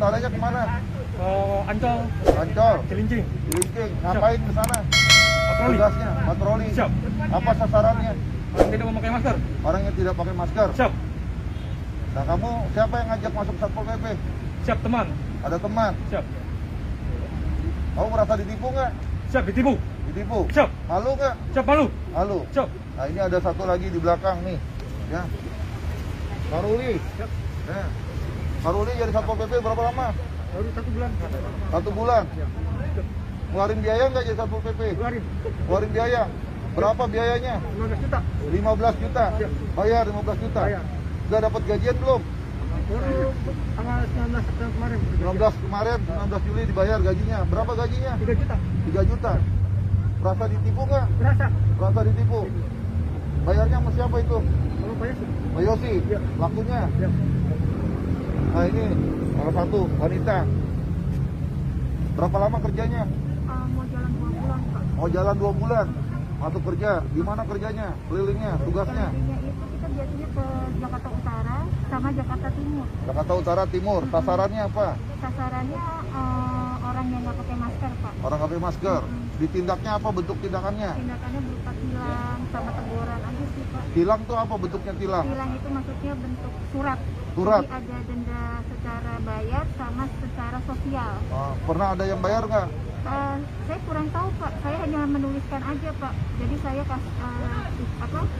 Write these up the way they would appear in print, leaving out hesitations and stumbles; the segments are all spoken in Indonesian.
utaranya kemana? Ancol. Ancol. Cilincing. Cilincing. Ngapain ke sana? Patroli. Tugasnya patroli. Siap. Apa sasarannya? Orang tidak memakai masker. Orang yang tidak pakai masker. Siap. Nah, kamu siapa yang ngajak masuk Satpol PP? Siap, teman. Ada teman. Siap. Kamu merasa ditipu nggak? Siap, ditipu. Ditipu. Siap. Malu nggak? Siap, malu. Malu. Siap. Nah, ini ada satu lagi di belakang nih, ya. Karuli. Siap. Ya. Karuli jadi Satpol PP berapa lama? Baru 1 bulan. 1 bulan. Siap. Ngeluarin biaya nggak jadi Satpol PP? Ngeluarin biaya. Berapa biayanya? 15 juta. 15 juta. Siap. Bayar 15 juta. Bayar. Udah dapat gajian belum? Baru tanggal 19 September kemarin. 19 kemarin, 19 Juli dibayar gajinya. Berapa gajinya? 3 juta. 3 juta. Merasa ditipu nggak? Berasa. Merasa ditipu. Bayarnya sama siapa itu? Kalau bayar sih. Pak Yosi, Ya. lakunya. Ya. Nah, ini salah satu wanita. Berapa lama kerjanya? Mau jalan 2 bulan, Pak. Mau jalan 2 bulan. Masuk kerja. Di mana kerjanya? Kelilingnya, tugasnya? Kelilingnya itu kita biasanya ke Jakarta Utara sama Jakarta Timur. Jakarta Utara, Timur. Sasarannya apa? Sasarannya orang yang nggak pakai masker, Pak. Orang nggak pakai masker. Ditindaknya apa bentuk tindakannya? Tindakannya berupa tilang sama teguran aja sih, Pak. Tilang tuh apa bentuknya tilang? Tilang itu maksudnya bentuk surat. Surat. Jadi ada denda secara bayar sama secara sosial. Pernah ada yang bayar nggak? Saya kurang tahu, Pak. Saya hanya menuliskan aja, Pak. Jadi saya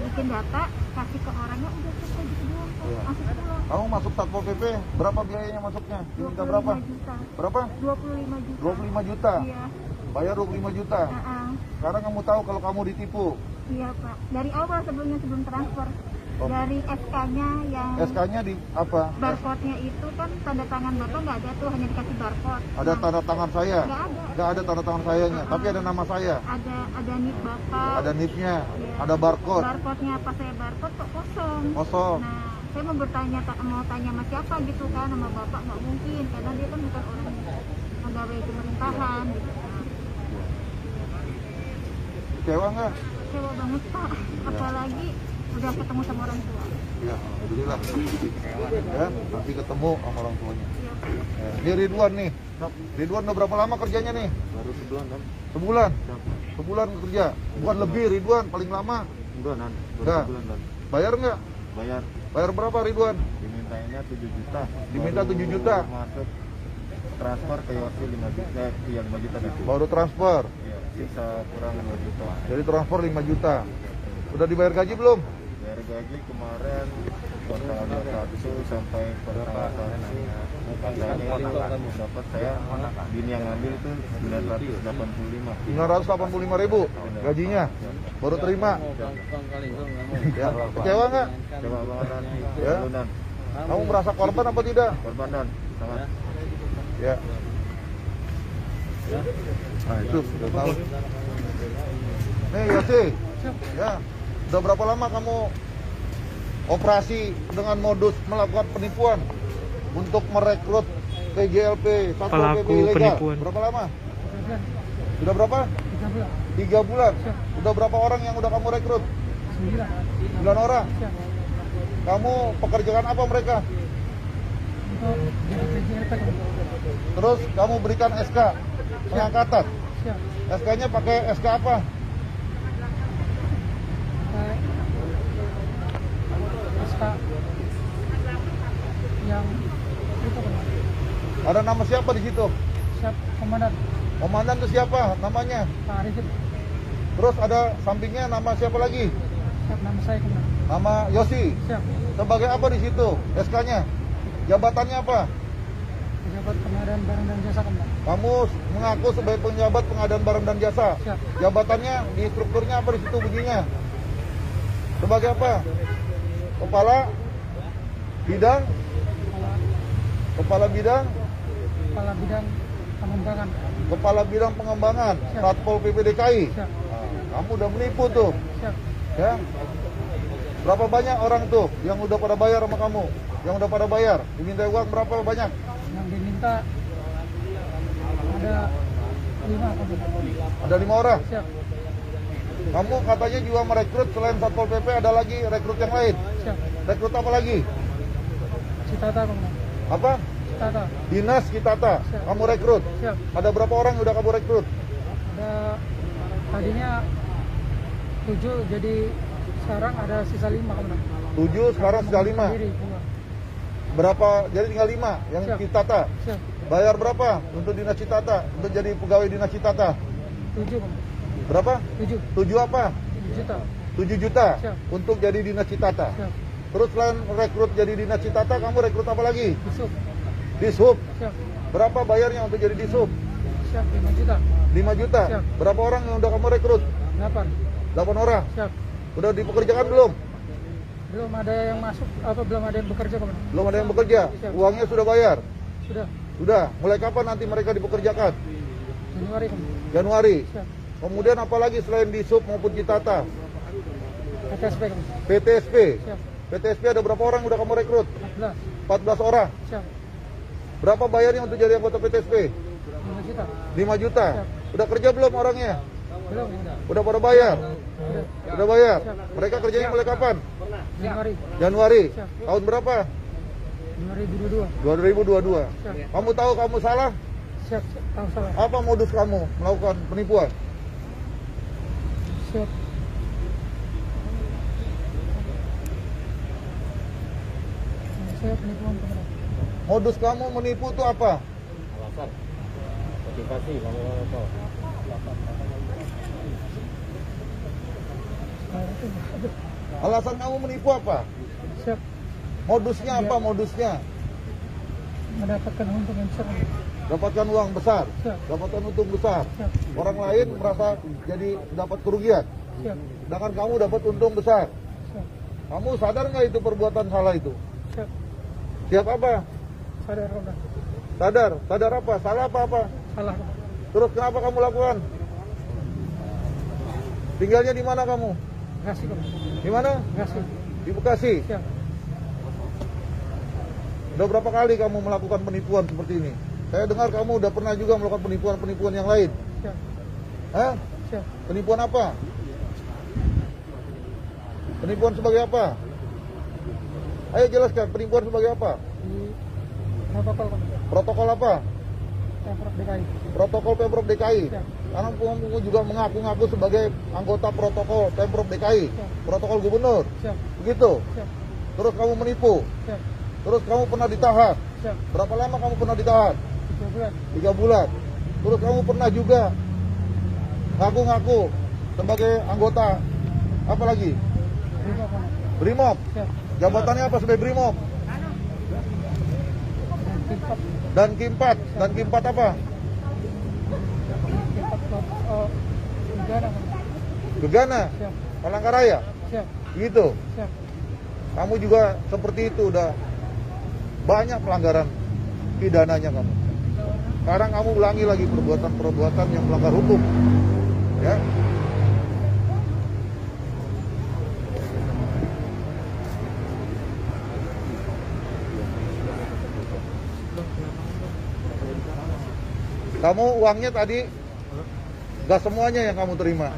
bikin data, kasih ke orangnya, udah selesai gitu doang, Pak. Iya. Langsung pulang. Kamu masuk Satpol PP, berapa biayanya masuknya? Diminta berapa? 25 juta. Berapa? 25 juta. 25 juta. Iya. Bayar 25 juta. Sekarang kamu tahu kalau kamu ditipu. Iya, Pak. Dari awal sebelum transfer. Oh. Dari SK-nya yang SK-nya di apa? barcode-nya itu kan tanda tangan Bapak nggak ada tuh, hanya dikasih barcode. Ada tanda tangan saya? Nggak ada. Nggak ada tanda tangan sayanya, tapi ada nama saya. Ada NIP Bapak. Ada NIP-nya, Iya. ada barcode. Barcode-nya pas saya barcode kok kosong. Kosong. Nah, saya mau mau tanya sama siapa gitu kan, sama Bapak nggak mungkin karena dia kan bukan orang pegawai pemerintahan gitu. Kecewa nggak? Kecewa banget, Pak. Apalagi udah ketemu sama orang tua. Ya, alhamdulillah. Ya, nanti ketemu sama orang tuanya. Iya. Ya, ini Ridwan nih. Ridwan udah berapa lama kerjanya nih? Baru sebulan kan? Sebulan? Sebulan kerja? Bukan lebih Ridwan, paling lama? Enggak nan, Enggak. sebulan nan. Bayar nggak? Bayar, Bayar berapa Ridwan? dimintanya 7 juta. Diminta Baru 7 juta. Masuk transfer ke Yosi 5 juta, iya 5 juta nanti. Baru transfer. Iya, sisa kurang 2 juta. Jadi transfer 5 juta. Udah dibayar gaji belum? Bayar gaji kemarin totalnya 1 sampai per tanggal 1. Katanya dapat saya, bini yang ngambil itu 985. 985.000 gajinya. Baru terima. Ya, kecewa nggak? Coba banget nan. Ya. Dulu, nan. Kamu merasa korban apa tidak? Korban nan, sangat. Ya. Nah, itu sudah tahu. Nih Yosi, ya, udah berapa lama kamu operasi dengan modus melakukan penipuan untuk merekrut PGLP, Satpol PP ilegal? Penipuan. Berapa lama? Sudah berapa? 3 bulan. Udah berapa orang yang udah kamu rekrut? 9 orang. Kamu pekerjaan apa mereka? Terus kamu berikan SK pengangkatan. SK-nya pakai SK apa? Yang itu kan Ada nama siapa di situ? siap komandan Komandan itu siapa namanya? Pak Arifin, Terus ada sampingnya nama siapa lagi? siap nama saya komandan, Nama Yosi. siap Sebagai apa di situ? SK-nya? Jabatannya apa? pejabat pengadaan barang dan jasa komandan, Kamu mengaku sebagai penjabat pengadaan barang dan jasa. siap Jabatannya di strukturnya apa di situ bunyinya? Sebagai apa? Kepala bidang, kepala bidang, kepala bidang pengembangan, kepala bidang pengembangan Siap. Satpol PP DKI. siap Kamu udah menipu tuh, siap ya? Berapa banyak orang tuh yang udah pada bayar sama kamu? Yang udah pada bayar, diminta uang berapa banyak? yang diminta ada 5 komandan, Ada 5 orang. siap Kamu katanya juga merekrut selain Satpol PP ada lagi rekrut yang lain. siap Rekrut apa lagi? Citata komandan, Apa? Citata. Dinas Citata. Siap. Kamu rekrut. Siap. Ada berapa orang yang udah kamu rekrut? Ada tadinya 7, jadi sekarang ada sisa 5 komandan. 7, sekarang sudah 5. Sendiri, keluar. Berapa? Jadi tinggal 5 yang Siap. Citata. Siap. Bayar berapa untuk Dinas Citata? Untuk jadi pegawai Dinas Citata? 7 komandan. Berapa? 7 7 apa? juta. 7 juta Siap. untuk jadi Dinas Citata. Siap. Terus selain rekrut jadi Dinas Citata, kamu rekrut apa lagi? Besok. Dishub. Siap. Berapa bayarnya untuk jadi Dishub? Siap 5 juta. 5 juta. Siap. Berapa orang yang udah kamu rekrut? 8. 8 orang. Siap. Udah dipekerjakan belum? Belum ada yang masuk, belum ada yang bekerja komandan. Belum ada yang bekerja. Siap. Uangnya sudah bayar. Sudah. Sudah. Mulai kapan nanti mereka dipekerjakan? Januari komandan. Januari. Siap. Kemudian apa lagi selain Dishub maupun Citata? PTSP komandan. PTSP. Siap. PTSP ada berapa orang udah kamu rekrut? 14. 14 orang. Siap. Berapa bayarnya untuk jadi anggota PTSP? 5 juta. 5 juta. Siap. Udah kerja belum orangnya? Belum komandan. Udah pada bayar? Sudah. Udah bayar. Siap. Mereka kerjanya mulai kapan? Januari Januari. Siap. Tahun berapa? 2022. 2022. Siap. Kamu tahu kamu salah? Siap. Tahu salah. Apa modus kamu melakukan penipuan? Siap. Saya penipuan komandan. Modus kamu menipu itu apa? Alasan motivasi kamu apa? Alasan kamu menipu apa? Siap. Modusnya apa modusnya? Mendapatkan untung yang besar komandan. Dapatkan uang besar, Siap. dapatkan untung besar. Siap. Orang lain merasa jadi dapat kerugian, Siap. sedangkan kamu dapat untung besar. Siap. Kamu sadar nggak itu perbuatan salah itu? Siap. Siap apa? Sadar komandan. Sadar, sadar apa? Salah apa? Salah komandan. Terus kenapa kamu lakukan? Tinggalnya di mana kamu? Bekasi komandan. Di mana? Bekasi. Di Bekasi. Siap. Udah berapa kali kamu melakukan penipuan seperti ini? Saya dengar kamu udah pernah juga melakukan penipuan-penipuan yang lain. Siap. Hah? Siap. Penipuan apa? Penipuan sebagai apa? Ayo jelaskan, penipuan sebagai apa? Di protokol komandan. Protokol apa? Pemprov DKI. Protokol Pemprov DKI. Siap. Karena kamu juga mengaku-ngaku sebagai anggota protokol Pemprov DKI. Siap. Protokol gubernur. Siap. Begitu. Siap. Terus kamu menipu. Siap. Terus kamu pernah ditahan. Siap. Berapa lama kamu pernah ditahan? 3 bulan. 3 bulan. Terus kamu pernah juga ngaku-ngaku sebagai anggota apa lagi? Brimob komandan. Brimob. Siap. Jabatannya apa sebagai Brimob? Dan Kimpat. Dan Kimpat apa? Kimpat Negara komandan. Gegana, Siap. Palangkaraya. Siap. Gitu. Siap. Kamu juga seperti itu, udah banyak pelanggaran pidananya kamu. Sekarang kamu ulangi lagi perbuatan-perbuatan yang melanggar hukum. Ya. Kamu uangnya tadi gak semuanya yang kamu terima.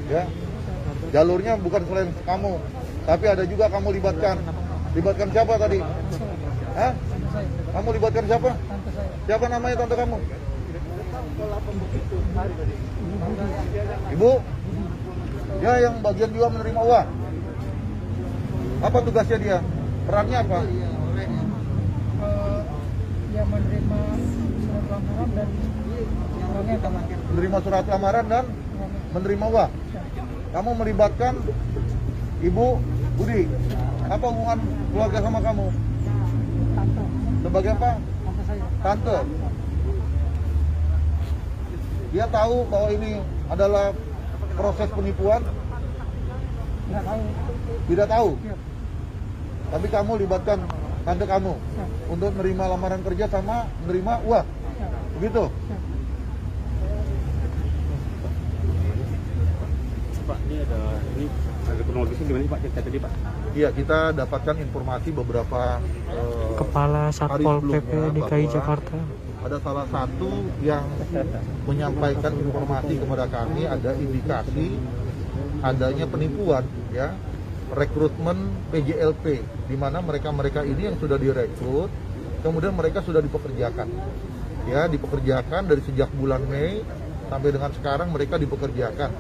Ya. Jalurnya bukan selain kamu, tapi ada juga kamu libatkan. Libatkan siapa tadi? Hah? Tante saya. Kamu libatkan siapa? Tante saya. Siapa namanya tante kamu? Ibu Budi. Ibu? Ya, yang bagian juga menerima uang. Apa tugasnya dia? Perannya apa? Dia menerima surat lamaran dan uangnya komandan. Menerima surat lamaran dan Uangnya. menerima uang. Siap. Kamu melibatkan Ibu Budi. Apa hubungan keluarga sama kamu? Tante. Sebagai apa? Tante saya. Tante. Dia tahu bahwa ini adalah proses penipuan? Nggak tahu. Tidak tahu. Siap. Tapi kamu libatkan tante kamu Siap. untuk menerima lamaran kerja sama menerima uang. Siap. Begitu? Siap. Pak, ini ada kronologisnya gimana sih Pak cerita tadi Pak? Iya, kita dapatkan informasi beberapa Kepala Satpol hari PP sebelumnya DKI bahwa Jakarta. ada salah satu yang menyampaikan informasi kepada kami, ada indikasi adanya penipuan, ya, rekrutmen PJLP, di mana mereka ini yang sudah direkrut kemudian mereka sudah dipekerjakan. Ya, dipekerjakan dari sejak bulan Mei sampai dengan sekarang mereka dipekerjakan.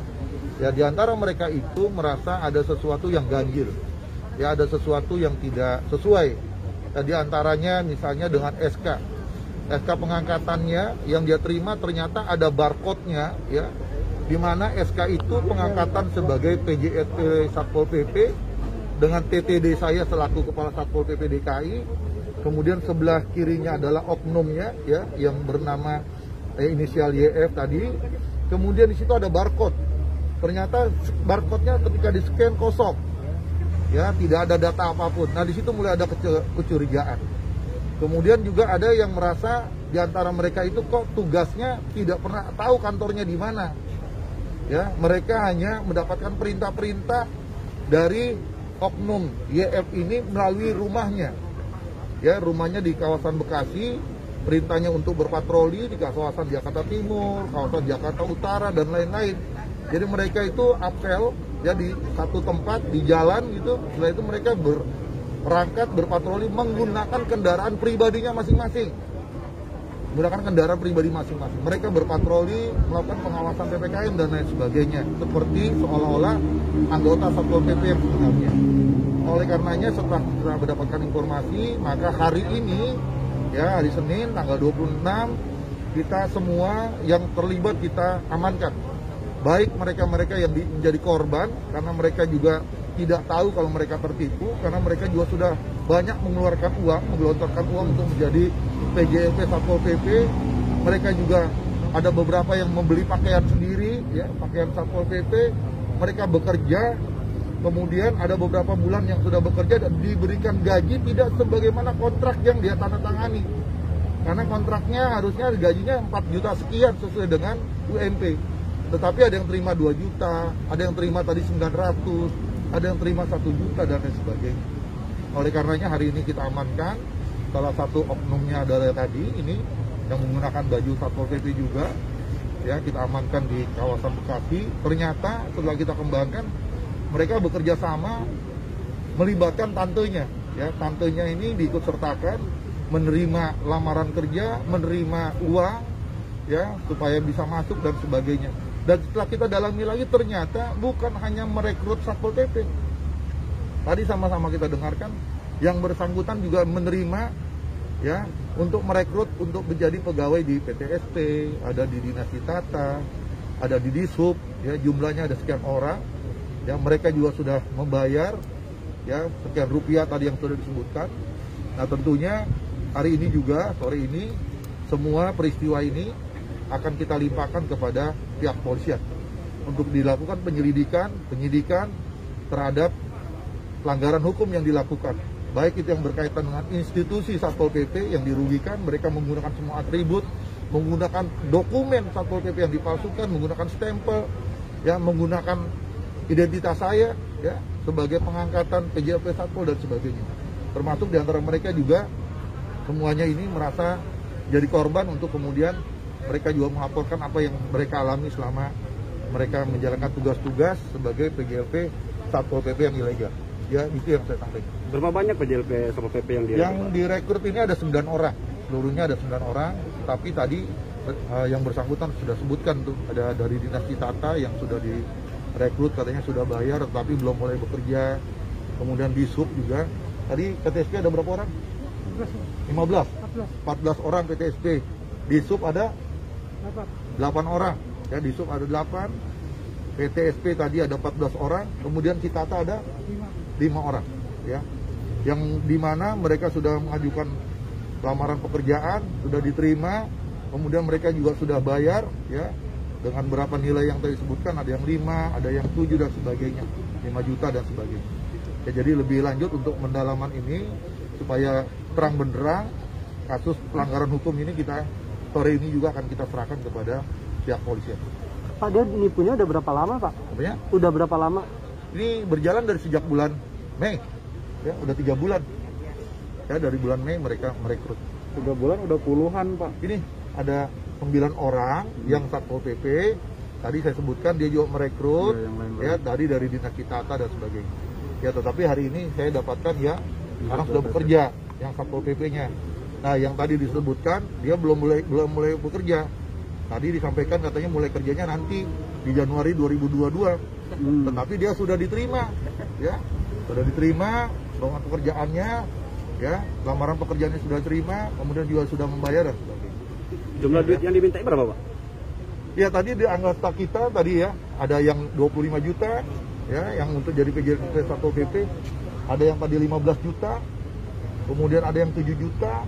Ya, di antara mereka itu merasa ada sesuatu yang ganjil. Ya, ada sesuatu yang tidak sesuai. Ya, di antaranya misalnya dengan SK pengangkatannya yang dia terima ternyata ada barcode-nya, ya, di mana SK itu pengangkatan sebagai PJSP Satpol PP dengan TTD saya selaku Kepala Satpol PP DKI. Kemudian sebelah kirinya adalah oknumnya, ya, yang bernama inisial YF tadi. Kemudian di situ ada barcode. Ternyata barcode-nya ketika di-scan kosong, ya, tidak ada data apapun. Nah, di situ mulai ada kecurigaan. Kemudian juga ada yang merasa di antara mereka itu kok tugasnya tidak pernah tahu kantornya di mana. Ya, mereka hanya mendapatkan perintah-perintah dari oknum YF ini melalui rumahnya. Ya, rumahnya di kawasan Bekasi, perintahnya untuk berpatroli di kawasan Jakarta Timur, kawasan Jakarta Utara, dan lain-lain. Jadi mereka itu apel, ya, di satu tempat, di jalan gitu. Setelah itu mereka berangkat, berpatroli menggunakan kendaraan pribadinya masing-masing. Menggunakan kendaraan pribadi masing-masing. Mereka berpatroli, melakukan pengawasan PPKM dan lain sebagainya. Seperti seolah-olah anggota Satpol PP yang sebenarnya. Oleh karenanya setelah mendapatkan informasi, maka hari ini, ya, hari Senin tanggal 26, kita semua yang terlibat kita amankan. Baik mereka-mereka yang menjadi korban, karena mereka juga tidak tahu kalau mereka tertipu, karena mereka juga sudah banyak mengeluarkan uang, menggelontorkan uang untuk menjadi PJSP Satpol PP. Mereka juga ada beberapa yang membeli pakaian sendiri, ya, pakaian Satpol PP. Mereka bekerja. Kemudian ada beberapa bulan yang sudah bekerja dan diberikan gaji tidak sebagaimana kontrak yang dia tanda tangani. Karena kontraknya harusnya gajinya 4 juta sekian sesuai dengan UMP. Tetapi ada yang terima 2 juta, ada yang terima tadi 900, ada yang terima 1 juta dan lain sebagainya. Oleh karenanya hari ini kita amankan. Salah satu oknumnya adalah tadi ini yang menggunakan baju Satpol PP juga. Ya, kita amankan di kawasan Bekasi. Ternyata setelah kita kembangkan, mereka bekerja sama melibatkan tantenya, ya, tantenya ini diikut sertakan menerima lamaran kerja, menerima uang, ya, supaya bisa masuk dan sebagainya. Dan setelah kita dalami lagi ternyata bukan hanya merekrut Satpol PP. Tadi sama-sama kita dengarkan yang bersangkutan juga menerima, ya, untuk merekrut untuk menjadi pegawai di PTSP, ada di Dinas Tata, ada di Dishub, ya, jumlahnya ada sekian orang. Ya, mereka juga sudah membayar, ya, sekian rupiah tadi yang sudah disebutkan. Nah, tentunya hari ini juga, sore ini, semua peristiwa ini akan kita limpahkan kepada pihak polisian untuk dilakukan penyidikan terhadap pelanggaran hukum yang dilakukan. Baik itu yang berkaitan dengan institusi Satpol PP yang dirugikan, mereka menggunakan semua atribut, menggunakan dokumen Satpol PP yang dipalsukan, menggunakan stempel, ya, menggunakan identitas saya, ya, sebagai pengangkatan PJSP Satpol dan sebagainya. Termasuk diantara mereka juga semuanya ini merasa jadi korban untuk kemudian mereka juga melaporkan apa yang mereka alami selama mereka menjalankan tugas-tugas sebagai PJSP Satpol PP yang ilegal. Ya, itu yang saya sampaikan. Berapa banyak PJSP Satpol PP yang direkrut ini ada 9 orang. Seluruhnya ada 9 orang, tapi tadi yang bersangkutan sudah sebutkan tuh, ada dari Dinas Tata yang sudah direkrut, katanya sudah bayar tetapi belum mulai bekerja. Kemudian di Sub juga. Tadi PTSP ada berapa orang? 14 orang PTSP. Di Sub ada 8 orang. Ya, di Sub ada 8. PTSP tadi ada 14 orang. Kemudian Citata ada 5 orang. Ya, yang dimana mereka sudah mengajukan lamaran pekerjaan, sudah diterima. Kemudian mereka juga sudah bayar, ya, dengan berapa nilai yang tadi disebutkan, ada yang 5, ada yang 7 dan sebagainya, 5 juta dan sebagainya. Ya, jadi lebih lanjut untuk pendalaman ini supaya terang benderang kasus pelanggaran hukum ini kita sore ini juga akan kita serahkan kepada pihak polisian. Pak, dia nipunya udah berapa lama, Pak? Apanya? Udah berapa lama? Ini berjalan dari sejak bulan Mei, ya, udah 3 bulan. Ya, dari bulan Mei mereka merekrut. 3 bulan udah puluhan, Pak. Ini ada 9 orang yang Satpol PP. Tadi saya sebutkan dia juga merekrut, ya, tadi dari Dinas Tata dan sebagainya. Ya, tetapi hari ini saya dapatkan ya sekarang sudah bekerja yang Satpol PP-nya. Nah, yang tadi disebutkan dia belum mulai bekerja. Tadi disampaikan katanya mulai kerjanya nanti di Januari 2022. Tetapi dia sudah diterima, ya. Sudah diterima dengan pekerjaannya, ya. Lamaran pekerjaannya sudah terima, kemudian juga sudah membayar dan sebagainya. Jumlah duit yang diminta berapa, Pak? Ya, tadi di anggota kita tadi ya, ada yang 25 juta, ya, yang untuk jadi PJLP Satpol PP, ada yang tadi 15 juta, kemudian ada yang 7 juta,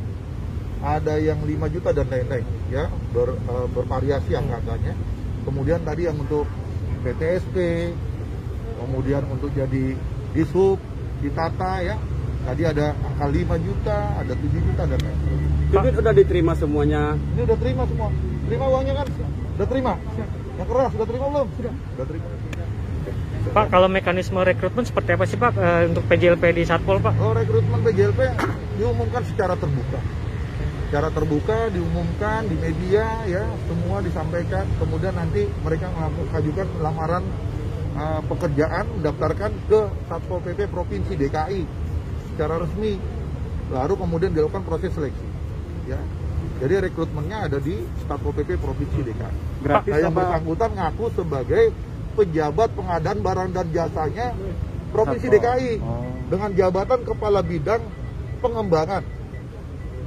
ada yang 5 juta dan lain-lain, ya, bervariasi angka-angkanya. Kemudian tadi yang untuk PTSP, kemudian untuk jadi Dishub, ditata, ya, tadi ada angka 5 juta, ada 7 juta dan lain-lain. Duit udah diterima semuanya. Ini udah terima semua, terima uangnya kan? Udah terima? Yang keras sudah terima belum? Sudah terima. Pak, kalau mekanisme rekrutmen seperti apa sih Pak untuk PJLP di Satpol Pak? Oh, rekrutmen PJLP diumumkan secara terbuka. Secara terbuka diumumkan di media, ya, semua disampaikan. Kemudian nanti mereka mengajukan lamaran pekerjaan, mendaftarkan ke Satpol PP Provinsi DKI secara resmi. Baru kemudian dilakukan proses seleksi, ya. Jadi rekrutmennya ada di Satpol PP Provinsi DKI. Gratis yang bersangkutan ngaku sebagai pejabat pengadaan barang dan jasanya Provinsi DKI dengan jabatan Kepala Bidang Pengembangan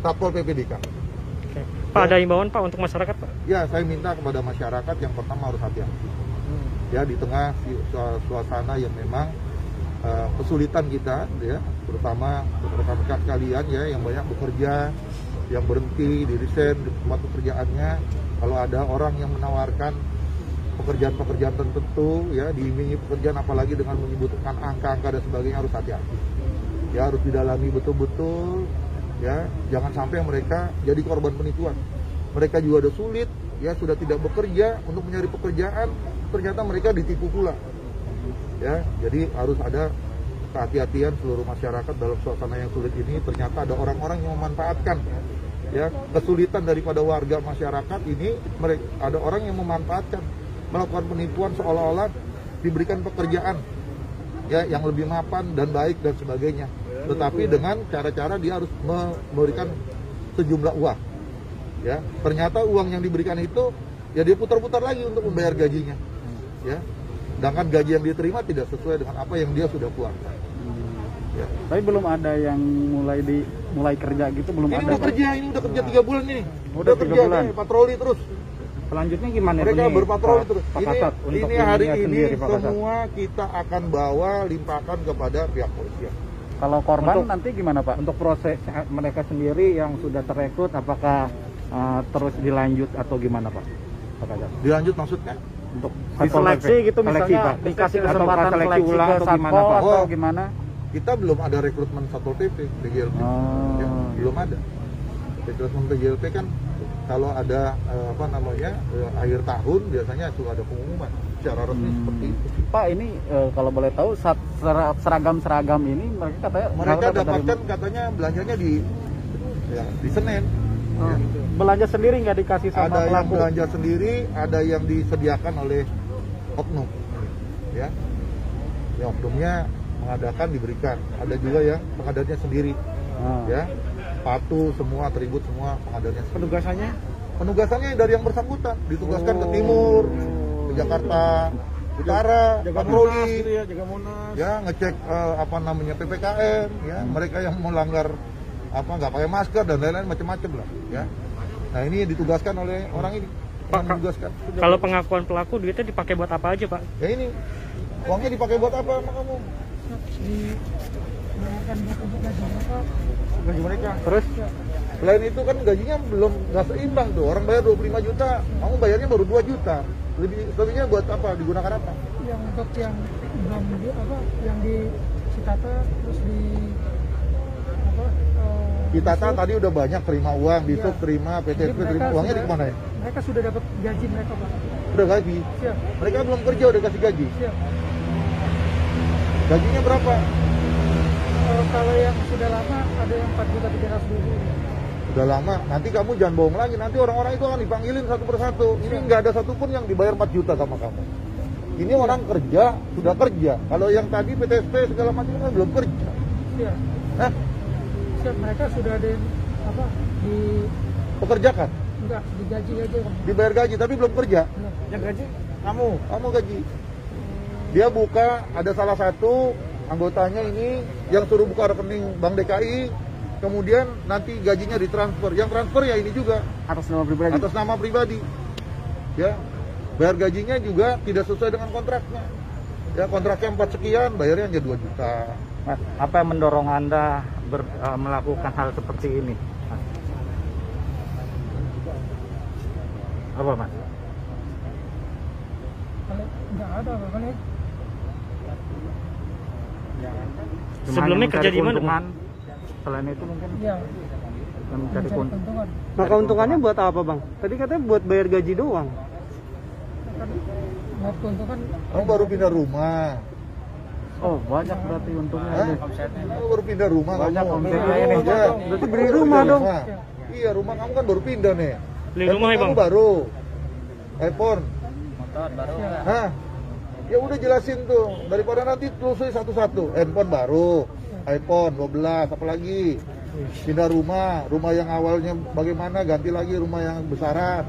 Satpol PP DKI. Oke. Pak, ada imbauan Pak untuk masyarakat Pak? Ya, saya minta kepada masyarakat yang pertama harus hati-hati. Ya, di tengah suasana yang memang kesulitan kita, ya, terutama rekan-rekan kalian, ya, yang banyak bekerja, yang berhenti di resign di tempat pekerjaannya. Kalau ada orang yang menawarkan pekerjaan-pekerjaan tertentu, ya, diimingi pekerjaan apalagi dengan menyebutkan angka-angka dan sebagainya, harus hati-hati. Ya, harus didalami betul-betul, ya, jangan sampai mereka jadi korban penipuan. Mereka juga ada sulit, ya, sudah tidak bekerja untuk mencari pekerjaan, ternyata mereka ditipu pula. Ya, jadi harus ada kehati-hatian seluruh masyarakat dalam suasana yang sulit ini. Ternyata ada orang-orang yang memanfaatkan, ya, kesulitan daripada warga masyarakat ini. Ada orang yang memanfaatkan, melakukan penipuan seolah-olah diberikan pekerjaan, ya, yang lebih mapan dan baik dan sebagainya. Tetapi dengan cara-cara dia harus memberikan sejumlah uang, ya. Ternyata uang yang diberikan itu, ya, dia putar-putar lagi untuk membayar gajinya, ya. Sedangkan gaji yang diterima tidak sesuai dengan apa yang dia sudah keluarkan. Ya. Tapi belum ada yang mulai kerja gitu, belum Ini ada. ini udah kerja 3 bulan ini. Udah 3 kerja bulan. nih, patroli terus. Selanjutnya gimana? Mereka ini, berpatroli Pak- terus. Pak Kasat, untuk Ini hari ininya ini sendiri, Pak Kasat. semua kita akan bawa limpahkan kepada pihak polisian. Kalau korban Untuk- nanti gimana Pak? Untuk proses mereka sendiri yang sudah terekrut, apakah terus dilanjut atau gimana Pak? Pak Kasat? Dilanjut maksudnya? Untuk Diseleksi gitu seleksi, misalnya, Pak. dikasih Atau kesempatan seleksi seleksi ulang ke atau gimana, Satpol Pak? atau Oh. gimana? Kita belum ada rekrutmen Satpol PP PJLP. Oh. Ya, belum ada. Rekrutmen PJLP kan kalau ada akhir tahun biasanya sudah ada pengumuman secara resmi seperti itu. Pak, ini kalau boleh tahu seragam-seragam ini mereka katanya Mereka dapat dari- dapatkan katanya belanjanya di Senen. Oh. Ya. Belanja sendiri nggak dikasih sama Ada yang pelaku? belanja sendiri, ada yang disediakan oleh oknum, ya. Yang oknumnya mengadakan diberikan. Ada juga yang pengadarnya sendiri, ya. Sepatu semua, atribut semua pengadarnya sendiri. Penugasannya dari yang bersangkutan, ditugaskan ke timur, ke Jakarta Utara, patroli, ya, ngecek PPKM, ya, mereka yang melanggar nggak pakai masker dan lain-lain macam-macam lah, ya. Nah, ini ditugaskan oleh orang ini. Pak, Yang ditugaskan. Kalau pengakuan pelaku duitnya dipakai buat apa aja Pak? Ya ini, uangnya dipakai buat apa sama kamu? Gaji mereka. Terus Selain itu kan gajinya nggak seimbang tuh. Orang bayar 25 juta, kamu bayarnya baru 2 juta. Lebihnya buat apa? Digunakan apa? yang untuk yang belum yang di Citata terus di Ditata tadi udah banyak terima uang, di Iya. terima, PTSP Jadi terima, mereka uangnya di sudah- kemana ya? mereka sudah dapat gaji mereka Pak. Udah gaji. Siap, Mereka belum kerja udah kasih gaji. siap. Gajinya berapa? Kalau yang sudah lama ada yang 4.300.000. Udah lama, nanti kamu jangan bohong lagi, nanti orang-orang itu akan dipanggilin satu persatu. Ini nggak ada satupun yang dibayar 4 juta sama kamu. Ini orang kerja, sudah kerja. Kalau yang tadi PTSP segala macam kan belum kerja. Siap. Hah? Siap, mereka sudah ada yang apa di Pekerjakan, enggak digaji aja Bang. dibayar gaji tapi belum kerja. Yang gaji Kamu gaji. Dia buka, ada salah satu anggotanya ini yang suruh buka rekening Bank DKI, kemudian nanti gajinya ditransfer. Yang transfer ya ini juga Atas nama pribadi. atas nama pribadi. Ya, bayar gajinya juga tidak sesuai dengan kontraknya. Ya, kontraknya 4 sekian, bayarnya hanya 2 juta. Mas, apa yang mendorong Anda melakukan hal seperti ini? Mas? Apa Mas? Kalau enggak ada Bang ya. Cuma Sebelumnya hanya kerja mencari di mana, keuntungan. Selain itu mungkin Iya, mencari mencari keuntungan. keuntungan. Nah, keuntungannya buat apa, Bang? Tadi katanya buat bayar gaji doang. Kan buat keuntungan Kamu baru pindah rumah. Oh, banyak berarti untungnya. Hah? ini. Kamu baru pindah rumah Banyak kamu. omsetnya ini. Ya. Berarti beli rumah dong. Iya, rumah kamu kan baru pindah nih. Beli rumah ya, Kamu Bang? baru. iPhone. Motor baru. Hah? Ya udah jelasin tuh, daripada nanti telusuri satu-satu. Handphone baru, iPhone 12, apalagi pindah rumah yang awalnya bagaimana, ganti lagi rumah yang besaran.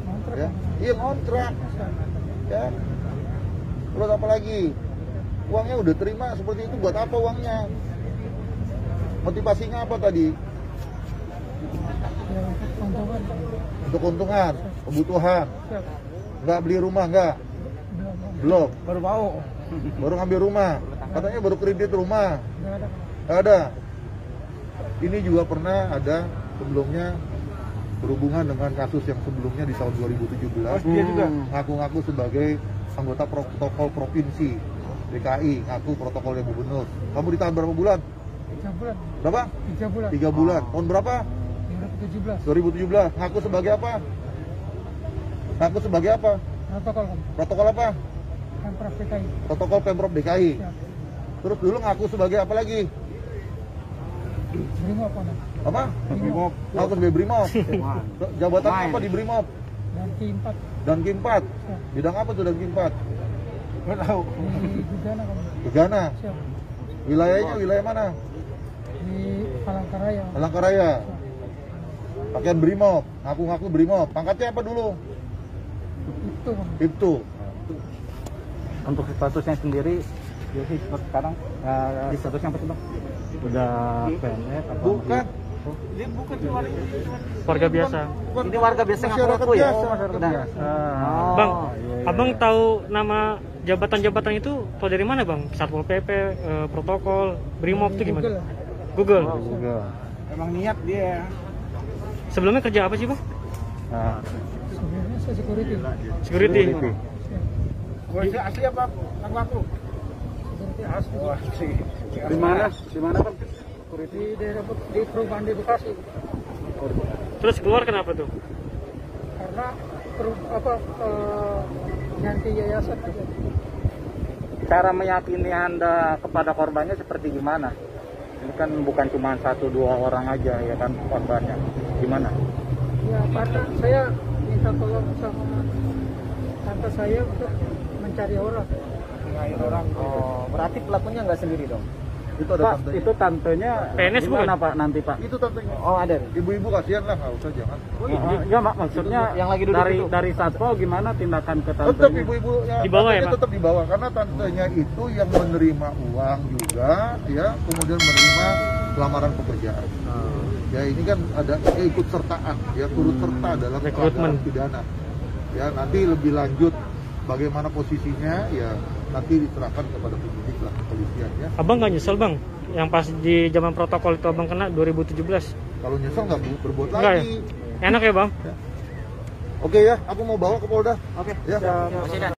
kontrak. Ya, iya kontrak. Ya. Terus apa lagi? Uangnya udah terima seperti itu, buat apa uangnya? Motivasinya apa tadi? Ya, untuk keuntungan. Untuk keuntungan, kebutuhan. Siap. Nggak beli rumah, nggak? Belum Bang. Belum. Baru mau. Baru ngambil rumah. Katanya baru kredit rumah. Enggak ada. Nggak ada. Ini juga pernah ada sebelumnya berhubungan dengan kasus yang sebelumnya di tahun 2017. Dia juga. Ngaku-ngaku sebagai anggota protokol provinsi DKI, ngaku protokolnya gubernur. Kamu ditahan berapa bulan? 3 bulan. Berapa? 3 bulan. 3 bulan. Tahun berapa? 2017. 2017. Ngaku sebagai apa? Ngaku sebagai apa? Protokol Bang. Protokol apa? Pemprov DKI. Protokol Pemprov DKI. Siap. Terus dulu ngaku sebagai apa lagi? Brimob Bang. Apa? Brimob. Ngaku sebagai Brimob. Jabatan apa di Brimob? Dan K4. Dan K4. Bidang apa tuh dan K4? Nggak tahu. Di Gudana Bang. Gegana. Siap. Wilayahnya wilayah mana? Di Palangkaraya. Palangkaraya. Pakaian Brimob, ngaku-ngaku Brimob. Pangkatnya apa dulu? Itu Bang. Itu. Untuk statusnya sendiri, dia sih sekarang statusnya apa sih Bang? Udah PNS apa? Bukan. Dia bukan Warga biasa. Ini warga biasa Masyarakat ngaku ya? biasa. masyarakat Nah. biasa. Bang, iya. Abang tahu nama jabatan-jabatan itu tahu dari mana, Bang? Satpol PP, protokol, Brimob itu gimana? Google. Juga. Emang niat dia. Sebelumnya kerja apa sih, Bang? Nah, Sebenarnya saya security. Security. Siap. Asli apa? Ngaku-ngaku. Security asli. Di mana? Di mana Bang? Di daerah di perumahan di Bekasi. Terus keluar kenapa tuh? Karena ganti yayasan aja. cara meyakini Anda kepada korbannya seperti gimana? Ini kan bukan cuma 1-2 orang aja ya kan korbannya. Gimana? Ya karena saya minta tolong sama tante saya untuk mencari orang. Oh, berarti pelakunya nggak sendiri dong? Itu ada Pak, tantenya. itu tantenya PNS gimana bukan? Pak nanti Pak? Itu tantenya. Oh, ada. Ibu-ibu kasihan lah, nggak usah jangan. Enggak Mak, maksudnya Yang lagi duduk dari itu. dari satpol gimana tindakan ke Tetap tantenya? ibu-ibu ya, Di bawah ya, tantenya Pak? tetap di bawah karena tantenya itu yang menerima uang juga ya, kemudian menerima lamaran pekerjaan. Ya ini kan ada ikut sertaan ya, turut serta dalam Rekrutmen. pelanggaran pidana. Ya nanti lebih lanjut bagaimana posisinya ya nanti diserahkan kepada penyidik lah, kepolisian ya. Abang nggak nyesel, Bang? Yang pas di zaman protokol itu Abang kena 2017. Kalau nyesel nggak berbuat Enggak ya? lagi. Enak ya, Bang? Oke ya, aku mau bawa ke Polda. Oke. Ya. Masih ada.